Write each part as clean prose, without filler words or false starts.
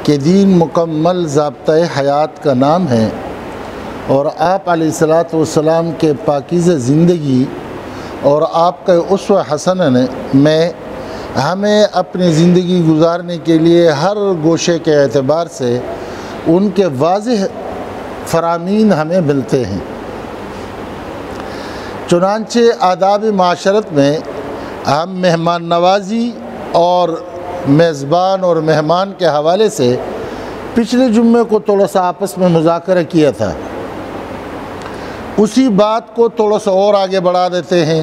کہ دین مکمل ضابطۂ حیات کا نام ہے، اور آپ علیہ الصلاۃ والسلام کے پاکیزہ زندگی اور آپ کا اسوہ حسنہ میں ہمیں اپنی زندگی گزارنے کے لیے ہر گوشے کے اعتبار سے ان کے واضح فرامین ہمیں ملتے ہیں۔ چنانچہ آداب معاشرت میں ہم مہمان نوازی اور میزبان اور مہمان کے حوالے سے پچھلے جمعے کو تھوڑا سا آپس میں مذاکرہ کیا تھا، اسی بات کو تھوڑا سا اور آگے بڑھا دیتے ہیں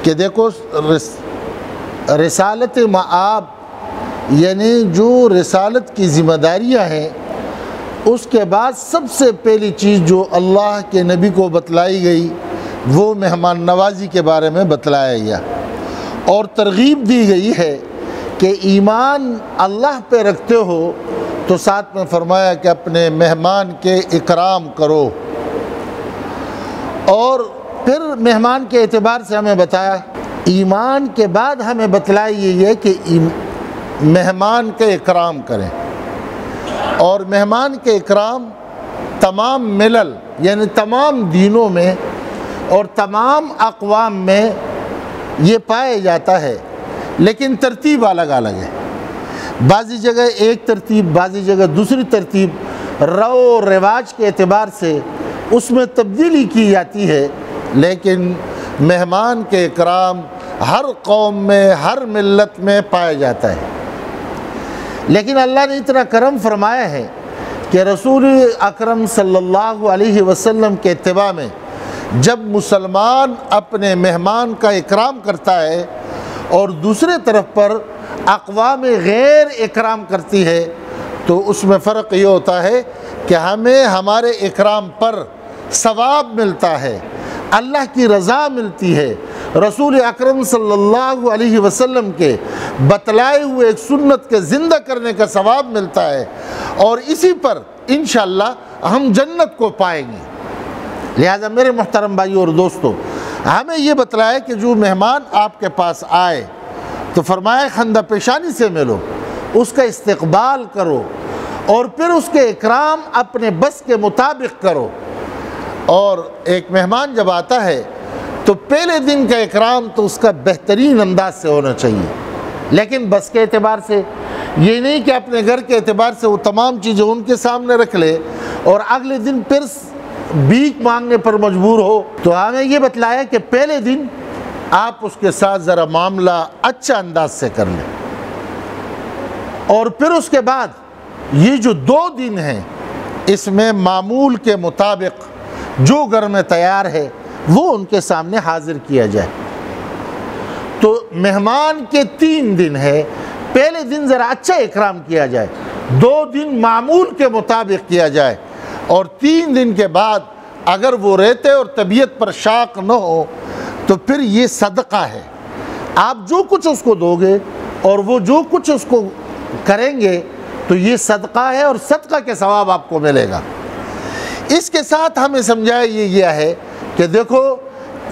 کہ دیکھو رسالت مآب یعنی جو رسالت کی ذمہ داریاں ہیں، اس کے بعد سب سے پہلی چیز جو اللہ کے نبی کو بتلائی گئی وہ مہمان نوازی کے بارے میں بتلایا گیا، اور ترغیب دی گئی ہے کہ ایمان اللہ پہ رکھتے ہو تو ساتھ میں فرمایا کہ اپنے مہمان کے اکرام کرو، اور پھر مہمان کے اعتبار سے ہمیں بتایا ایمان کے بعد ہمیں بتلائی یہ ہے کہ مہمان کے اکرام کریں، اور مہمان کے اکرام تمام ملل یعنی تمام دینوں میں اور تمام اقوام میں یہ پایا جاتا ہے، لیکن ترتیب الگ الگ ہے، بعضی جگہ ایک ترتیب، بعضی جگہ دوسری ترتیب، رو و رواج کے اعتبار سے اس میں تبدیلی کی جاتی ہے، لیکن مہمان کے اکرام ہر قوم میں ہر ملت میں پایا جاتا ہے۔ لیکن اللہ نے اتنا کرم فرمایا ہے کہ رسول اکرم صلی اللہ علیہ وسلم کے اتباع میں جب مسلمان اپنے مہمان کا اکرام کرتا ہے اور دوسرے طرف پر اقوام غیر اکرام کرتی ہے تو اس میں فرق یہ ہوتا ہے کہ ہمیں ہمارے اکرام پر ثواب ملتا ہے، اللہ کی رضا ملتی ہے، رسول اکرم صلی اللہ علیہ وسلم کے بتلائے ہوئے ایک سنت کے زندہ کرنے کا ثواب ملتا ہے، اور اسی پر انشاءاللہ ہم جنت کو پائیں گے۔ لہذا میرے محترم بھائیو اور دوستو، ہمیں یہ بتلایا کہ جو مہمان آپ کے پاس آئے تو فرمایا خندہ پیشانی سے ملو، اس کا استقبال کرو، اور پھر اس کے اکرام اپنے بس کے مطابق کرو۔ اور ایک مہمان جب آتا ہے تو پہلے دن کا اکرام تو اس کا بہترین انداز سے ہونا چاہیے، لیکن بس کے اعتبار سے یہ نہیں کہ اپنے گھر کے اعتبار سے وہ تمام چیزیں ان کے سامنے رکھ لے اور اگلے دن پھر بھیک مانگنے پر مجبور ہو۔ تو ہمیں یہ بتلایا کہ پہلے دن آپ اس کے ساتھ ذرا معاملہ اچھا انداز سے کر لیں، اور پھر اس کے بعد یہ جو 2 دن ہیں اس میں معمول کے مطابق جو گھر میں تیار ہے وہ ان کے سامنے حاضر کیا جائے۔ تو مہمان کے 3 دن ہے، پہلے دن ذرا اچھا اکرام کیا جائے، 2 دن معمول کے مطابق کیا جائے، اور 3 دن کے بعد اگر وہ رہتے اور طبیعت پر شاق نہ ہو تو پھر یہ صدقہ ہے، آپ جو کچھ اس کو دو گے اور وہ جو کچھ اس کو کریں گے تو یہ صدقہ ہے، اور صدقہ کے ثواب آپ کو ملے گا۔ اس کے ساتھ ہمیں سمجھایا یہ گیا ہے کہ دیکھو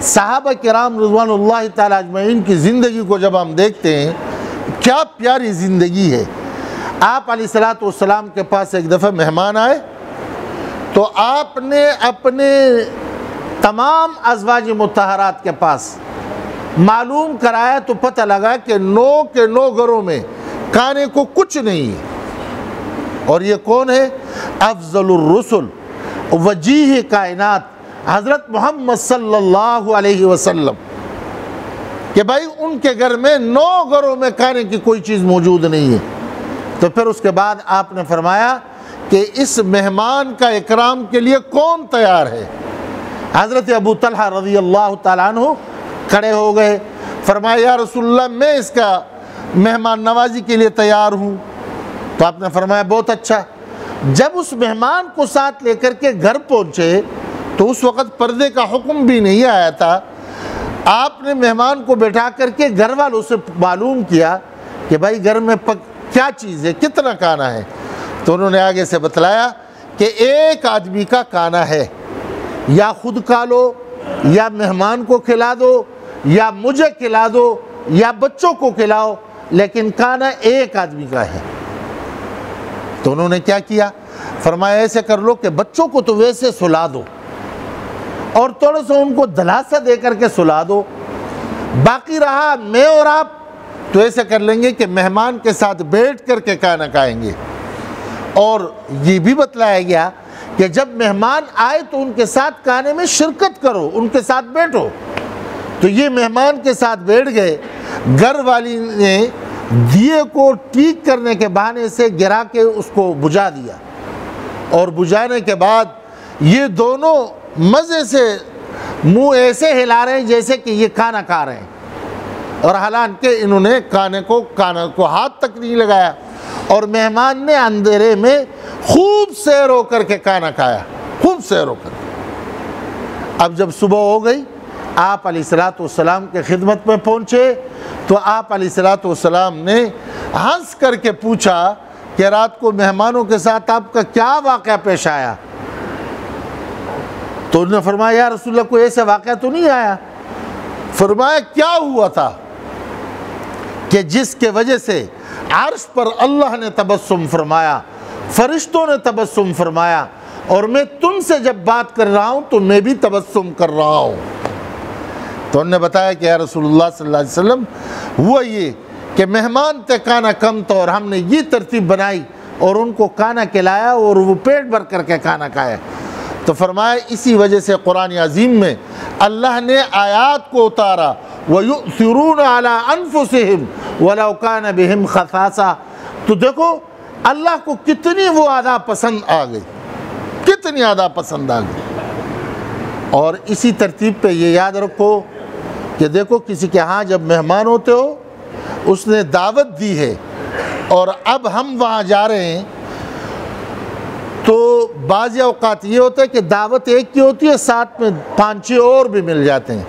صحابہ کرام رضوان اللہ تعالی اجمعین کی زندگی کو جب ہم دیکھتے ہیں کیا پیاری زندگی ہے۔ آپ علیہ الصلاۃ والسلام کے پاس ایک دفعہ مہمان آئے تو آپ نے اپنے تمام ازواج مطہرات کے پاس معلوم کرایا تو پتہ لگا کہ 9 کے 9 گھروں میں کھانے کو کچھ نہیں ہے، اور یہ کون ہے؟ افضل الرسل وجیہ کائنات حضرت محمد صلی اللہ علیہ وسلم، کہ بھائی ان کے گھر میں 9 گھروں میں کھانے کی کوئی چیز موجود نہیں ہے۔ تو پھر اس کے بعد آپ نے فرمایا کہ اس مہمان کا اکرام کے لیے کون تیار ہے؟ حضرت ابو طلحہ رضی اللہ تعالیٰ عنہ کھڑے ہو گئے، فرمایا یا رسول اللہ میں اس کا مہمان نوازی کے لیے تیار ہوں۔ تو آپ نے فرمایا بہت اچھا۔ جب اس مہمان کو ساتھ لے کر کے گھر پہنچے تو اس وقت پردے کا حکم بھی نہیں آیا تھا، آپ نے مہمان کو بٹھا کر کے گھر والوں سے معلوم کیا کہ بھائی گھر میں کیا چیز ہے، کتنا کھانا ہے؟ تو انہوں نے آگے سے بتلایا کہ 1 آدمی کا کھانا ہے، یا خود کھا لو، یا مہمان کو کھلا دو، یا مجھے کھلا دو، یا بچوں کو کھلاؤ، لیکن کھانا 1 آدمی کا ہے۔ تو انہوں نے کیا کیا؟ فرمایا ایسے کر لو کہ بچوں کو تو ویسے سلا دو اور تھوڑا سا ان کو دلاسا دے کر کے سلا دو، باقی رہا میں اور آپ تو ایسے کر لیں گے کہ مہمان کے ساتھ بیٹھ کر کے کھانا کھائیں گے۔ اور یہ بھی بتلایا گیا کہ جب مہمان آئے تو ان کے ساتھ کھانے میں شرکت کرو، ان کے ساتھ بیٹھو۔ تو یہ مہمان کے ساتھ بیٹھ گئے، گھر والی نے دیے کو ٹھیک کرنے کے بہانے سے گرا کے اس کو بجھا دیا، اور بجھانے کے بعد یہ دونوں مزے سے منہ ایسے ہلا رہے ہیں جیسے کہ یہ کھانا کھا رہے ہیں، اور حالانکہ انہوں نے کھانے کو ہاتھ تک نہیں لگایا، اور مہمان نے اندھیرے میں خوب سیر ہو کر کے کھانا کھایا، خوب سیر ہو کر کے۔ اب جب صبح ہو گئی، آپ علیہ السلام کے خدمت میں پہنچے تو آپ علیہ السلام نے ہنس کر کے پوچھا کہ رات کو مہمانوں کے ساتھ آپ کا کیا واقعہ پیش آیا؟ تو انہوں نے فرمایا یا رسول اللہ کوئی ایسا واقعہ تو نہیں آیا۔ فرمایا کیا ہوا تھا کہ جس کے وجہ سے عرش پر اللہ نے تبسم فرمایا، فرشتوں نے تبسم فرمایا، اور میں تم سے جب بات کر رہا ہوں تو میں بھی تبسم کر رہا ہوں۔ تو انہوں نے بتایا کہ یا رسول اللہ صلی اللہ علیہ وسلم ہوا یہ کہ مہمان تھے، کھانا کم تھا، اور ہم نے یہ ترتیب بنائی اور ان کو کھانا کھلایا اور وہ پیٹ بھر کر کے کھانا کھایا۔ تو فرمایا اسی وجہ سے قرآن عظیم میں اللہ نے آیات کو اتارا، وَيُؤْثِرُونَ عَلَىٰ أَنفُسِهِمْ وَلَوْ كَانَ بِهِمْ خَصَاصَةٌ۔ تو دیکھو اللہ کو کتنی وہ ادا پسند آ گئی، کتنی ادا پسند آ گئی۔ اور اسی ترتیب پہ یہ یاد رکھو کہ دیکھو کسی کے ہاں جب مہمان ہوتے ہو، اس نے دعوت دی ہے اور اب ہم وہاں جا رہے ہیں، تو بعض اوقات یہ ہوتا ہے کہ دعوت ایک کی ہوتی ہے، ساتھ میں 5-6 اور بھی مل جاتے ہیں،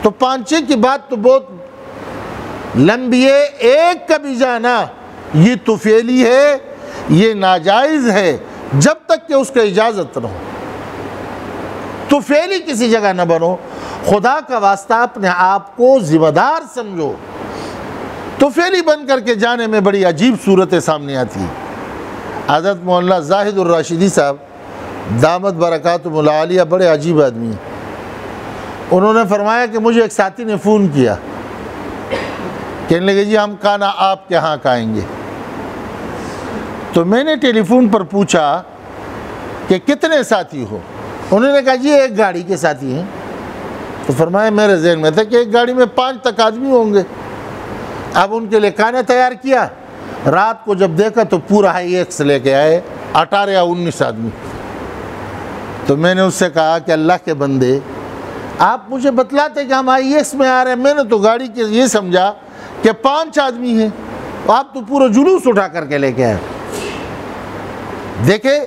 تو 5-6 کی بات تو بہت لمبی ہے، ایک کا بھی جانا یہ طفیلی ہے، یہ ناجائز ہے جب تک کہ اس کا اجازت نہ ہو۔ طفیلی کسی جگہ نہ بنو، خدا کا واسطہ اپنے آپ کو ذمہ دار سمجھو۔ طفیلی بن کر کے جانے میں بڑی عجیب صورتیں سامنے آتی ہیں۔ حضرت مولانا زاہد الراشدی صاحب دامت برکاتہم العالیہ بڑے عجیب آدمی ہیں۔ انہوں نے فرمایا کہ مجھے ایک ساتھی نے فون کیا، کہنے لگے جی ہم کھانا آپ کے ہاں کھائیں گے۔ تو میں نے ٹیلی فون پر پوچھا کہ کتنے ساتھی ہو؟ انہوں نے کہا جی ایک گاڑی کے ساتھی ہیں۔ تو فرمایا میرے ذہن میں تھا کہ ایک گاڑی میں 5 تک آدمی ہوں گے۔ اب ان کے لیے کھانا تیار کیا، رات کو جب دیکھا تو پورا ہائی ایکس لے کے آئے، 18 یا 19 آدمی۔ تو میں نے اس سے کہا کہ اللہ کے بندے آپ مجھے بتلاتے کہ ہم ہائی ایکس میں آ رہے ہیں، میں نے تو گاڑی کے یہ سمجھا کہ 5 آدمی ہیں، آپ تو پورا جلوس اٹھا کر کے لے کے آئے۔ دیکھیں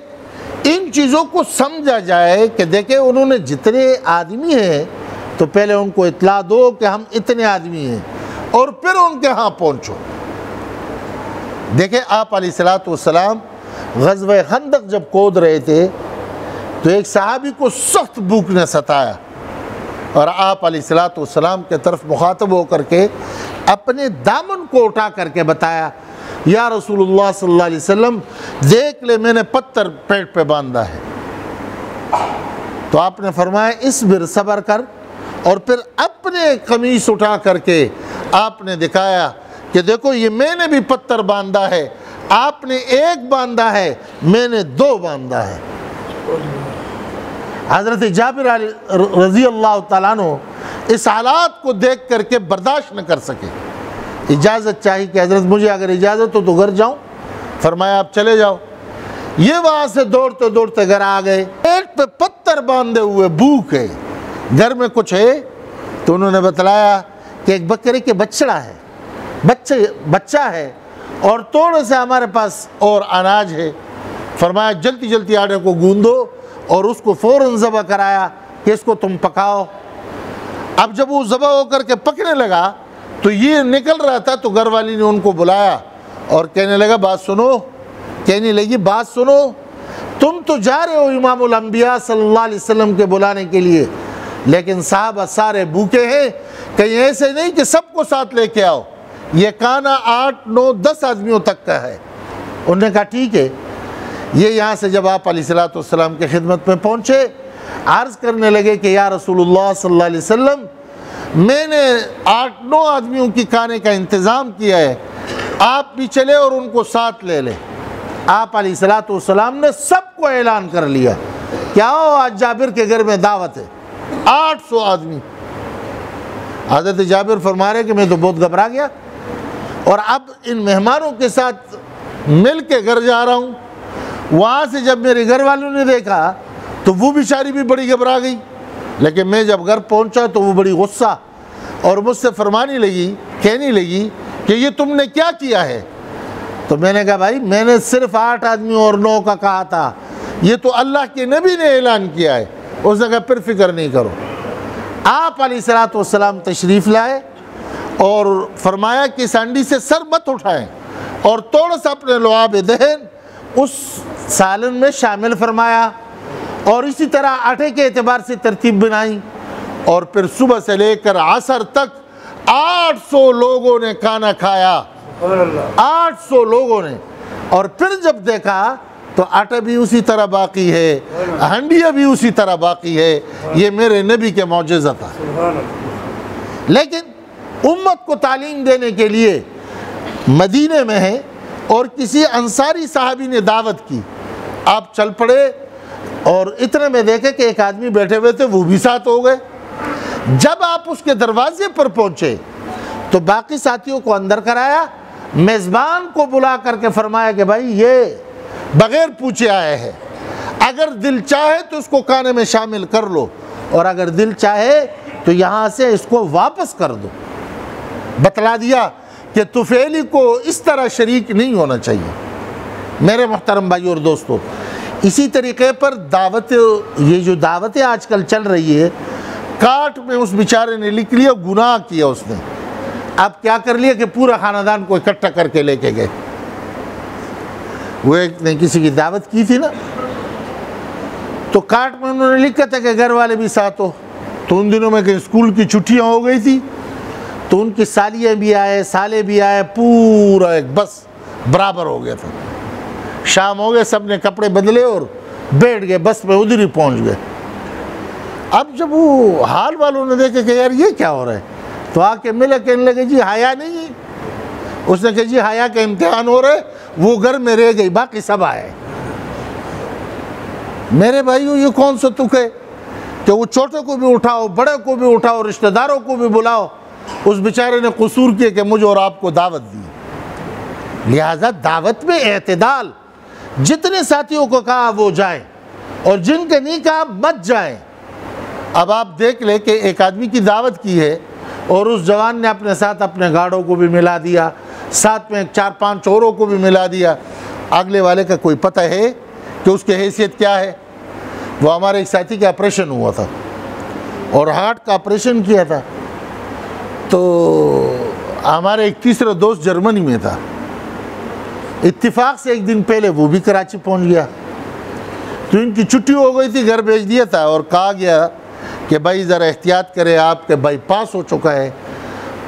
ان چیزوں کو سمجھا جائے کہ دیکھیں انہوں نے جتنے آدمی ہیں تو پہلے ان کو اطلاع دو کہ ہم اتنے آدمی ہیں، اور پھر ان کے ہاں پہنچو۔ دیکھیں آپ علیہ السلام غزوہ خندق جب کود رہے تھے تو ایک صحابی کو سخت بھوک نے ستایا، اور آپ علیہ السلام کے طرف مخاطب ہو کر کے اپنے دامن کو اٹھا کر کے بتایا یا رسول اللہ صلی اللہ علیہ وسلم دیکھ لے میں نے پتھر پیٹ پہ باندھا ہے۔ تو آپ نے فرمایا اصبر، صبر کر، اور پھر اپنے قمیص اٹھا کر کے آپ نے دکھایا کہ دیکھو یہ میں نے بھی پتھر باندھا ہے، آپ نے ایک باندھا ہے، میں نے 2 باندھا ہے۔ حضرت جابر رضی اللہ تعالیٰ عنہ اس حالات کو دیکھ کر کے برداشت نہ کر سکے، اجازت چاہی کہ حضرت مجھے اگر اجازت ہو تو گھر جاؤں۔ فرمایا آپ چلے جاؤ۔ یہ وہاں سے دوڑتے دوڑتے گھر آ گئے، پیٹ پہ پتھر باندھے ہوئے، بھوک ہے، گھر میں کچھ ہے؟ تو انہوں نے بتلایا کہ ایک بکرے کے بچڑا ہے، بچہ ہے، اور تھوڑے سے ہمارے پاس اور اناج ہے۔ فرمایا جلدی جلدی آٹے کو گوندو، اور اس کو فوراً ذبح کرایا کہ اس کو تم پکاؤ۔ اب جب وہ ذبح ہو کر کے پکنے لگا تو یہ نکل رہا تھا، تو گھر والی نے ان کو بلایا اور کہنے لگا بات سنو، کہنے لگی بات سنو، تم تو جا رہے ہو امام الانبیاء صلی اللہ علیہ وسلم کے بلانے کے لیے، لیکن صحابہ سارے بھوکے ہیں، کہیں ایسے نہیں کہ سب کو ساتھ لے کے آؤ، یہ کھانا 8 9 10 آدمیوں تک کا ہے، انہوں نے کہا ٹھیک ہے۔ یہ یہاں سے جب آپ علیہ السلام کی خدمت میں پہنچے، عرض کرنے لگے کہ یا رسول اللہ صلی اللہ علیہ وسلم، میں نے 8-9 آدمیوں کی کھانے کا انتظام کیا ہے، آپ بھی چلے اور ان کو ساتھ لے لیں۔ آپ علیہ السلام نے سب کو اعلان کر لیا کہ آؤ آج جابر کے گھر میں دعوت ہے، 800 آدمی۔ حضرت جابر فرما رہے کہ میں تو بہت گھبرا گیا، اور اب ان مہمانوں کے ساتھ مل کے گھر جا رہا ہوں۔ وہاں سے جب میرے گھر والوں نے دیکھا تو وہ بیچاری بھی بڑی گھبرا گئی، لیکن میں جب گھر پہنچا تو وہ بڑی غصہ اور مجھ سے فرمانے لگی، کہنے لگی کہ یہ تم نے کیا کیا ہے؟ تو میں نے کہا بھائی میں نے صرف 8 آدمی اور 9 کا کہا تھا، یہ تو اللہ کے نبی نے اعلان کیا ہے۔ اس نے کہا پھر فکر نہیں کرو۔ آپ علیہ السلام تشریف لائے اور فرمایا کہ اس ہانڈی سے سر مت اٹھائیں، اور تھوڑا سا اپنے لعاب دہن اس سالن میں شامل فرمایا، اور اسی طرح آٹے کے اعتبار سے ترتیب بنائی، اور پھر صبح سے لے کر عصر تک 800 لوگوں نے کھانا کھایا، 800 لوگوں نے۔ اور پھر جب دیکھا تو آٹا بھی اسی طرح باقی ہے، ہنڈیاں بھی اسی طرح باقی ہے۔ یہ میرے نبی کے معجزہ تھا۔ لیکن امت کو تعلیم دینے کے لیے مدینے میں ہے، اور کسی انصاری صحابی نے دعوت کی، آپ چل پڑے، اور اتنے میں دیکھے کہ ایک آدمی بیٹھے ہوئے تھے، وہ بھی ساتھ ہو گئے۔ جب آپ اس کے دروازے پر پہنچے تو باقی ساتھیوں کو اندر کرایا، میزبان کو بلا کر کے فرمایا کہ بھائی یہ بغیر پوچھے آئے ہیں، اگر دل چاہے تو اس کو کھانے میں شامل کر لو، اور اگر دل چاہے تو یہاں سے اس کو واپس کر دو۔ بتلا دیا کہ طفیلی کو اس طرح شریک نہیں ہونا چاہیے۔ میرے محترم بھائی اور دوستو، اسی طریقے پر دعوت، یہ جو دعوتیں آج کل چل رہی ہے، کاٹ میں اس بیچارے نے لکھ لیا، گناہ کیا اس نے۔ اب کیا کر لیا کہ پورا خاندان کو اکٹھا کر کے لے کے گئے۔ وہ ایک نے کسی کی دعوت کی تھی نا، تو کاٹ میں انہوں نے لکھا تھا کہ گھر والے بھی ساتھ ہو۔ تو ان دنوں میں کہ اسکول کی چھٹیاں ہو گئی تھی، تو ان کی سالیاں بھی آئے، سالے بھی آئے، پورا ایک بس برابر ہو گیا تھا۔ شام ہو گئے، سب نے کپڑے بدلے اور بیٹھ گئے بس میں، ادھر ہی پہنچ گئے۔ اب جب وہ حال والوں نے دیکھا کہ یار یہ کیا ہو رہا ہے، تو آ کے ملے، کہنے لگے جی حیا نہیں ہے۔ اس نے کہا جی حیا کا امتحان ہو رہا ہے، وہ گھر میں رہ گئی، باقی سب آئے۔ میرے بھائیو، یہ کون سا تک ہے کہ وہ چھوٹے کو بھی اٹھاؤ، بڑے کو بھی اٹھاؤ، رشتہ داروں کو بھی بلاؤ۔ اس بیچارے نے قصور کیا کہ مجھے اور آپ کو دعوت دی۔ لہذا دعوت میں اعتدال، جتنے ساتھیوں کو کہا وہ جائیں، اور جن کے نہیں کہا مت جائیں۔ اب آپ دیکھ لیں کہ ایک آدمی کی دعوت کی ہے، اور اس جوان نے اپنے ساتھ اپنے گاڑوں کو بھی ملا دیا، ساتھ میں 4-5 چوروں کو بھی ملا دیا۔ اگلے والے کا کوئی پتہ ہے کہ اس کی حیثیت کیا ہے؟ وہ ہمارے ایک ساتھی کا آپریشن ہوا تھا، اور ہارٹ کا آپریشن کیا تھا، تو ہمارے ایک تیسرا دوست جرمنی میں تھا۔ اتفاق سے ایک دن پہلے وہ بھی کراچی پہنچ گیا، تو ان کی چھٹی ہو گئی تھی، گھر بھیج دیا تھا، اور کہا گیا کہ بھائی ذرا احتیاط کرے، آپ کے بائی پاس ہو چکا ہے،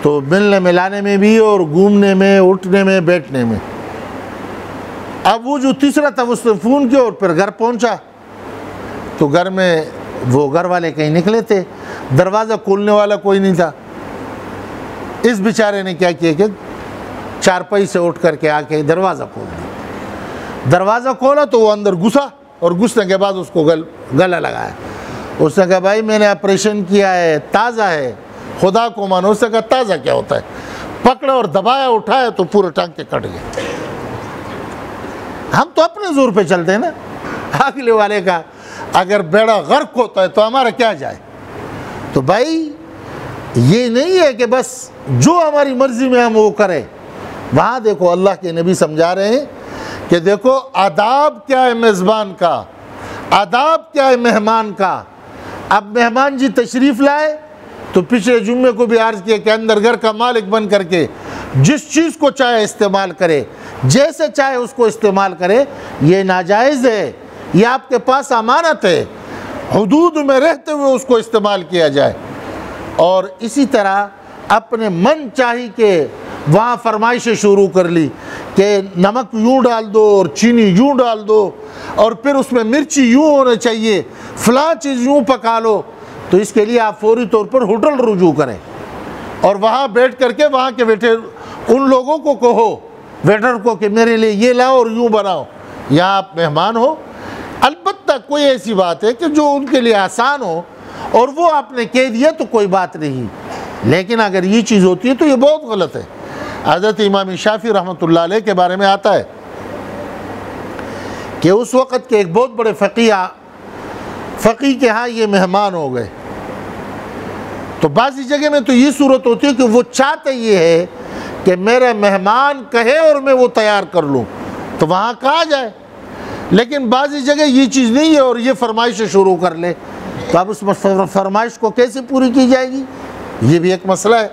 تو ملنے ملانے میں بھی اور گھومنے میں، اٹھنے میں، بیٹھنے میں۔ اب وہ جو تیسرا تھا اس نے فون کیا اور پھر گھر پہنچا، تو گھر میں وہ گھر والے کہیں نکلے تھے، دروازہ کھولنے والا کوئی نہیں تھا۔ اس بیچارے نے کیا کیا کہ چارپائی سے اٹھ کر کے آ کے دروازہ کھول دیا۔ دروازہ کھولا تو وہ اندر گھسا، اور گھسنے کے بعد اس کو گلا لگایا۔ اس نے کہا بھائی میں نے آپریشن کیا ہے، تازہ ہے، خدا کو مانو۔ اس نے کہا تازہ کیا ہوتا ہے؟ پکڑا اور دبایا، اٹھایا تو پورے ٹانکے کٹ گئے۔ ہم تو اپنے زور پہ چلتے ہیں نا، اگلے والے کا اگر بیڑا غرق ہوتا ہے تو ہمارا کیا جائے؟ تو بھائی یہ نہیں ہے کہ بس جو ہماری مرضی میں ہم وہ کریں۔ وہاں دیکھو اللہ کے نبی سمجھا رہے ہیں کہ دیکھو آداب کیا ہے میزبان کا، آداب کیا ہے مہمان کا۔ اب مہمان جی تشریف لائے تو پچھلے جمعے کو بھی عرض کیا کہ اندر گھر کا مالک بن کر کے جس چیز کو چاہے استعمال کرے، جیسے چاہے اس کو استعمال کرے۔ یہ ناجائز ہے، یہ آپ کے پاس امانت ہے، حدود میں رہتے ہوئے اس کو استعمال کیا جائے۔ اور اسی طرح اپنے من چاہی کے وہاں فرمائشیں شروع کر لی کہ نمک یوں ڈال دو اور چینی یوں ڈال دو اور پھر اس میں مرچی یوں ہونا چاہیے، فلاں چیز یوں پکا لو، تو اس کے لیے آپ فوری طور پر ہوٹل رجوع کریں اور وہاں بیٹھ کر کے وہاں کے ویٹر ان لوگوں کو کہو، ویٹر کو، کہ میرے لیے یہ لاؤ اور یوں بناؤ، یہاں آپ مہمان ہو۔ البتہ کوئی ایسی بات ہے کہ جو ان کے لیے آسان ہو اور وہ آپ نے کہہ دیا تو کوئی بات نہیں، لیکن اگر یہ چیز ہوتی ہے تو یہ بہت غلط ہے۔ حضرت امام شافعی رحمۃ اللہ علیہ کے بارے میں آتا ہے کہ اس وقت کے ایک بہت بڑے فقی کے ہاں یہ مہمان ہو گئے، تو بعضی جگہ میں تو یہ صورت ہوتی ہے کہ وہ چاہتے یہ ہے کہ میرا مہمان کہے اور میں وہ تیار کر لوں تو وہاں کہا جائے، لیکن بعضی جگہ یہ چیز نہیں ہے اور یہ فرمائشیں شروع کر لے، تو اب اس فرمائش کو کیسے پوری کی جائے گی، یہ بھی ایک مسئلہ ہے۔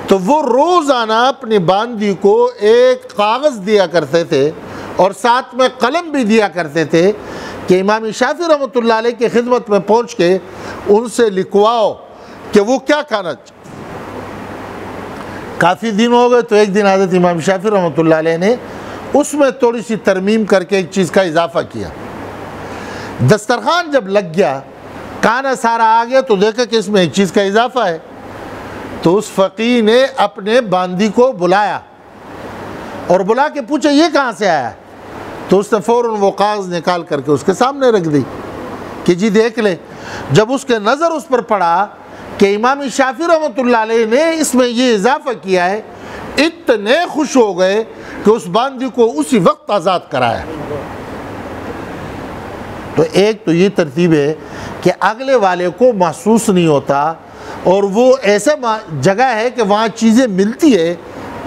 تو وہ روزانہ اپنی باندی کو ایک کاغذ دیا کرتے تھے اور ساتھ میں قلم بھی دیا کرتے تھے کہ امام شافعی رحمۃ اللہ علیہ کی خدمت میں پہنچ کے ان سے لکھواؤ کہ وہ کیا کھانا چاہتے۔ کافی دن ہو گئے تو ایک دن حضرت امام شافعی رحمۃ اللہ علیہ نے اس میں تھوڑی سی ترمیم کر کے ایک چیز کا اضافہ کیا۔ دسترخوان جب لگ گیا، کھانا سارا آ گیا تو دیکھا کہ اس میں ایک چیز کا اضافہ ہے، تو اس فقیہ نے اپنے باندی کو بلایا اور بلا کے پوچھا یہ کہاں سے آیا، تو اس نے فوراً وہ کاغذ نکال کر کے اس کے سامنے رکھ دی کہ جی دیکھ لے۔ جب اس کے نظر اس پر پڑا کہ امام شافعی رحمۃ اللہ علیہ نے اس میں یہ اضافہ کیا ہے، اتنے خوش ہو گئے کہ اس باندی کو اسی وقت آزاد کرایا۔ تو ایک تو یہ ترتیب ہے کہ اگلے والے کو محسوس نہیں ہوتا اور وہ ایسا جگہ ہے کہ وہاں چیزیں ملتی ہے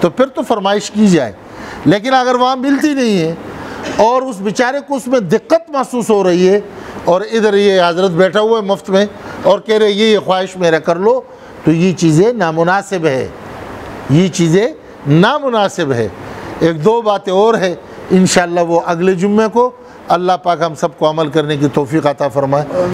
تو پھر تو فرمائش کی جائے، لیکن اگر وہاں ملتی نہیں ہے اور اس بیچارے کو اس میں دقت محسوس ہو رہی ہے اور ادھر یہ حضرت بیٹھا ہوا ہے مفت میں اور کہہ رہے یہ خواہش میرا کر لو، تو یہ چیزیں نامناسب ہے، یہ چیزیں نامناسب ہے۔ ایک دو باتیں اور ہیں انشاءاللہ وہ اگلے جمعے کو، اللہ پاک ہم سب کو عمل کرنے کی توفیق عطا فرمائے۔